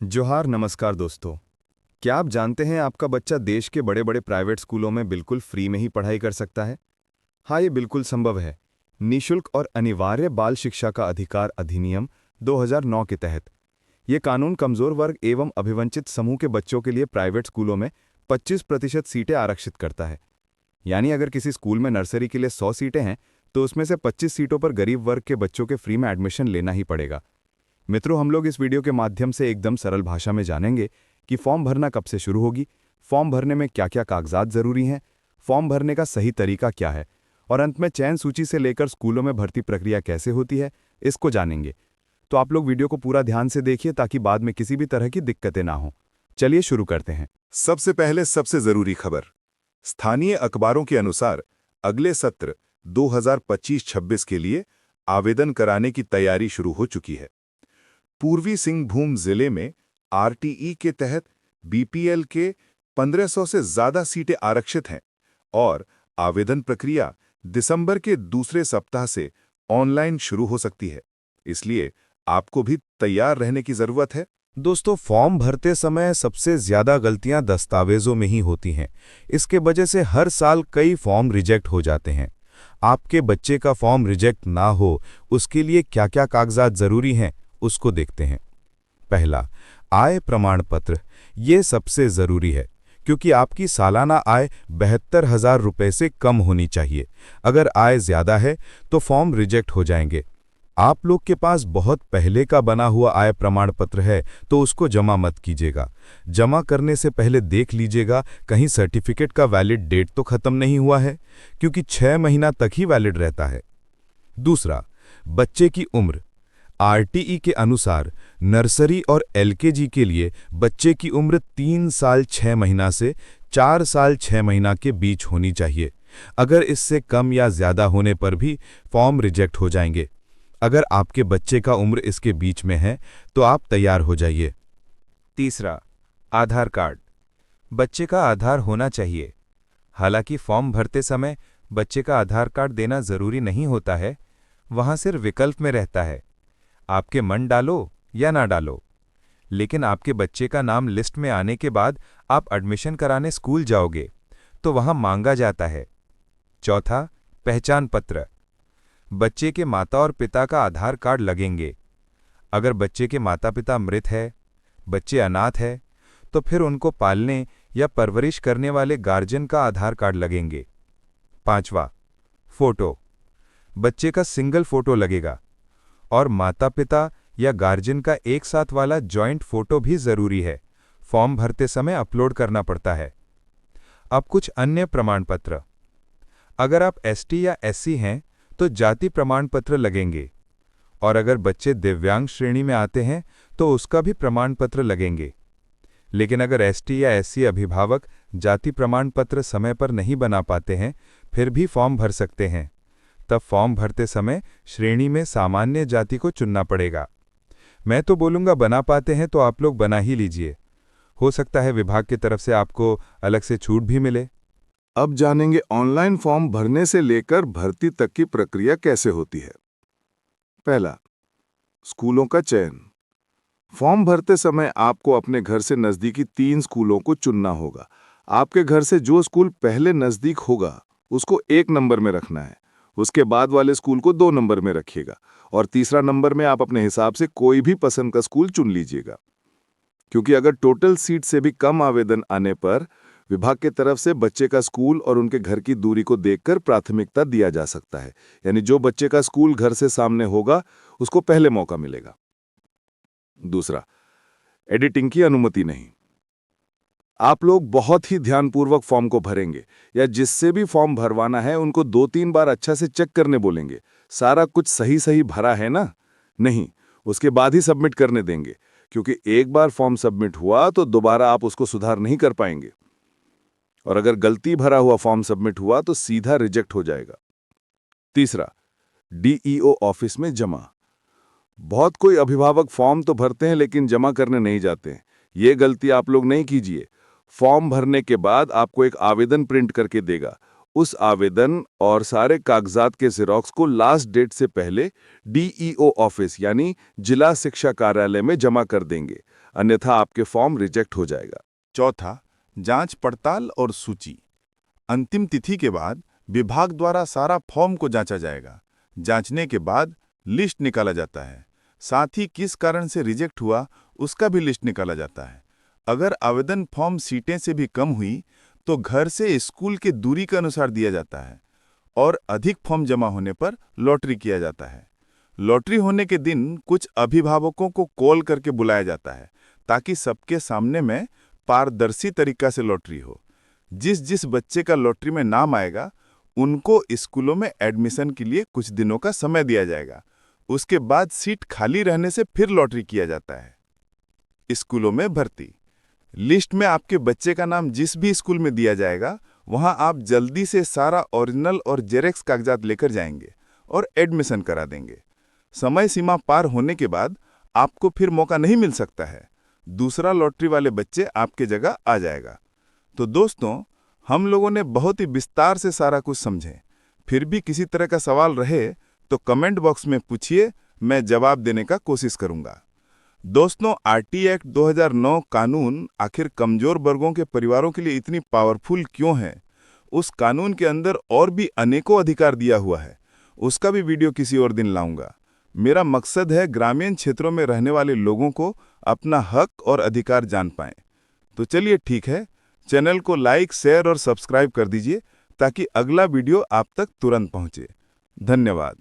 जोहार नमस्कार दोस्तों। क्या आप जानते हैं आपका बच्चा देश के बड़े बड़े प्राइवेट स्कूलों में बिल्कुल फ्री में ही पढ़ाई कर सकता है। हाँ, ये बिल्कुल संभव है। निःशुल्क और अनिवार्य बाल शिक्षा का अधिकार अधिनियम 2009 के तहत ये कानून कमजोर वर्ग एवं अभिवंचित समूह के बच्चों के लिए प्राइवेट स्कूलों में 25% सीटें आरक्षित करता है। यानी अगर किसी स्कूल में नर्सरी के लिए 100 सीटें हैं तो उसमें से 25 सीटों पर गरीब वर्ग के बच्चों के फ्री में एडमिशन लेना ही पड़ेगा। मित्रों, हम लोग इस वीडियो के माध्यम से एकदम सरल भाषा में जानेंगे कि फॉर्म भरना कब से शुरू होगी, फॉर्म भरने में क्या क्या कागजात जरूरी हैं, फॉर्म भरने का सही तरीका क्या है और अंत में चयन सूची से लेकर स्कूलों में भर्ती प्रक्रिया कैसे होती है, इसको जानेंगे। तो आप लोग वीडियो को पूरा ध्यान से देखिए ताकि बाद में किसी भी तरह की दिक्कतें ना हो। चलिए शुरू करते हैं। सबसे पहले सबसे जरूरी खबर। स्थानीय अखबारों के अनुसार अगले सत्र 2025-26 के लिए आवेदन कराने की तैयारी शुरू हो चुकी है। पूर्वी सिंहभूम जिले में आरटीई के तहत बीपीएल के 1500 से ज्यादा सीटें आरक्षित हैं और आवेदन प्रक्रिया दिसंबर के दूसरे सप्ताह से ऑनलाइन शुरू हो सकती है। इसलिए आपको भी तैयार रहने की जरूरत है। दोस्तों, फॉर्म भरते समय सबसे ज्यादा गलतियां दस्तावेजों में ही होती हैं। इसके वजह से हर साल कई फॉर्म रिजेक्ट हो जाते हैं। आपके बच्चे का फॉर्म रिजेक्ट ना हो, उसके लिए क्या-क्या कागजात जरूरी हैं, उसको देखते हैं। पहला, आय प्रमाण पत्र। ये सबसे जरूरी है क्योंकि आपकी सालाना आय 72,000 रुपए से कम होनी चाहिए। अगर आय ज्यादा है तो फॉर्म रिजेक्ट हो जाएंगे। आप लोग के पास बहुत पहले का बना हुआ आय प्रमाण पत्र है तो उसको जमा मत कीजिएगा। जमा करने से पहले देख लीजिएगा कहीं सर्टिफिकेट का वैलिड डेट तो खत्म नहीं हुआ है, क्योंकि 6 महीना तक ही वैलिड रहता है। दूसरा, बच्चे की उम्र। आरटीई के अनुसार नर्सरी और एलकेजी के लिए बच्चे की उम्र 3 साल 6 महीना से 4 साल 6 महीना के बीच होनी चाहिए। अगर इससे कम या ज्यादा होने पर भी फॉर्म रिजेक्ट हो जाएंगे। अगर आपके बच्चे का उम्र इसके बीच में है तो आप तैयार हो जाइए। तीसरा, आधार कार्ड। बच्चे का आधार होना चाहिए। हालांकि फॉर्म भरते समय बच्चे का आधार कार्ड देना जरूरी नहीं होता है, वहां सिर्फ विकल्प में रहता है, आपके मन डालो या ना डालो। लेकिन आपके बच्चे का नाम लिस्ट में आने के बाद आप एडमिशन कराने स्कूल जाओगे तो वहां मांगा जाता है। चौथा, पहचान पत्र। बच्चे के माता और पिता का आधार कार्ड लगेंगे। अगर बच्चे के माता पिता मृत है, बच्चे अनाथ है, तो फिर उनको पालने या परवरिश करने वाले गार्जियन का आधार कार्ड लगेंगे। पांचवा, फोटो। बच्चे का सिंगल फोटो लगेगा और माता पिता या गार्जियन का एक साथ वाला जॉइंट फोटो भी जरूरी है। फॉर्म भरते समय अपलोड करना पड़ता है। अब कुछ अन्य प्रमाण पत्र। अगर आप एसटी या एससी हैं तो जाति प्रमाण पत्र लगेंगे और अगर बच्चे दिव्यांग श्रेणी में आते हैं तो उसका भी प्रमाण पत्र लगेंगे। लेकिन अगर एसटी या एससी अभिभावक जाति प्रमाण पत्र समय पर नहीं बना पाते हैं, फिर भी फॉर्म भर सकते हैं। तब फॉर्म भरते समय श्रेणी में सामान्य जाति को चुनना पड़ेगा। मैं तो बोलूंगा बना पाते हैं तो आप लोग बना ही लीजिए। हो सकता है विभाग की तरफ से आपको अलग से छूट भी मिले। अब जानेंगे ऑनलाइन फॉर्म भरने से लेकर भर्ती तक की प्रक्रिया कैसे होती है। पहला, स्कूलों का चयन। फॉर्म भरते समय आपको अपने घर से नजदीकी 3 स्कूलों को चुनना होगा। आपके घर से जो स्कूल पहले नजदीक होगा उसको 1 नंबर में रखना है। उसके बाद वाले स्कूल को 2 नंबर में रखिएगा और तीसरा नंबर में आप अपने हिसाब से कोई भी पसंद का स्कूल चुन लीजिएगा। क्योंकि अगर टोटल सीट से भी कम आवेदन आने पर विभाग की तरफ से बच्चे का स्कूल और उनके घर की दूरी को देखकर प्राथमिकता दिया जा सकता है। यानी जो बच्चे का स्कूल घर से सामने होगा उसको पहले मौका मिलेगा। दूसरा, एडिटिंग की अनुमति नहीं। आप लोग बहुत ही ध्यानपूर्वक फॉर्म को भरेंगे या जिससे भी फॉर्म भरवाना है उनको 2-3 बार अच्छा से चेक करने बोलेंगे। सारा कुछ सही सही भरा है ना? नहीं, उसके बाद ही सबमिट करने देंगे, क्योंकि एक बार फॉर्म सबमिट हुआ तो दोबारा आप उसको सुधार नहीं कर पाएंगे और अगर गलती भरा हुआ फॉर्म सबमिट हुआ तो सीधा रिजेक्ट हो जाएगा। तीसरा, डीईओ ऑफिस में जमा। बहुत कोई अभिभावक फॉर्म तो भरते हैं लेकिन जमा करने नहीं जाते हैं। ये गलती आप लोग नहीं कीजिए। फॉर्म भरने के बाद आपको एक आवेदन प्रिंट करके देगा। उस आवेदन और सारे कागजात के ज़ेरॉक्स को लास्ट डेट से पहले डीईओ ऑफिस यानी जिला शिक्षा कार्यालय में जमा कर देंगे। अन्यथा आपके फॉर्म रिजेक्ट हो जाएगा। चौथा, जांच पड़ताल और सूची। अंतिम तिथि के बाद विभाग द्वारा सारा फॉर्म को जांचा जाएगा। जांचने के बाद लिस्ट निकाला जाता है। साथ ही किस कारण से रिजेक्ट हुआ उसका भी लिस्ट निकाला जाता है। अगर आवेदन फॉर्म सीटें से भी कम हुई तो घर से स्कूल के दूरी के अनुसार दिया जाता है और अधिक फॉर्म जमा होने पर लॉटरी किया जाता है। लॉटरी होने के दिन कुछ अभिभावकों को कॉल करके बुलाया जाता है ताकि सबके सामने में पारदर्शी तरीका से लॉटरी हो। जिस जिस बच्चे का लॉटरी में नाम आएगा उनको स्कूलों में एडमिशन के लिए कुछ दिनों का समय दिया जाएगा। उसके बाद सीट खाली रहने से फिर लॉटरी किया जाता है। स्कूलों में भर्ती। लिस्ट में आपके बच्चे का नाम जिस भी स्कूल में दिया जाएगा वहां आप जल्दी से सारा ओरिजिनल और जेरेक्स कागजात लेकर जाएंगे और एडमिशन करा देंगे। समय सीमा पार होने के बाद आपको फिर मौका नहीं मिल सकता है। दूसरा लॉटरी वाले बच्चे आपके जगह आ जाएगा। तो दोस्तों, हम लोगों ने बहुत ही विस्तार से सारा कुछ समझे। फिर भी किसी तरह का सवाल रहे तो कमेंट बॉक्स में पूछिए, मैं जवाब देने का कोशिश करूंगा। दोस्तों, आरटी एक्ट 2009 कानून आखिर कमजोर वर्गों के परिवारों के लिए इतनी पावरफुल क्यों है? उस कानून के अंदर और भी अनेकों अधिकार दिया हुआ है। उसका भी वीडियो किसी और दिन लाऊंगा। मेरा मकसद है ग्रामीण क्षेत्रों में रहने वाले लोगों को अपना हक और अधिकार जान पाएं। तो चलिए ठीक है, चैनल को लाइक, शेयर और सब्सक्राइब कर दीजिए ताकि अगला वीडियो आप तक तुरंत पहुंचे। धन्यवाद।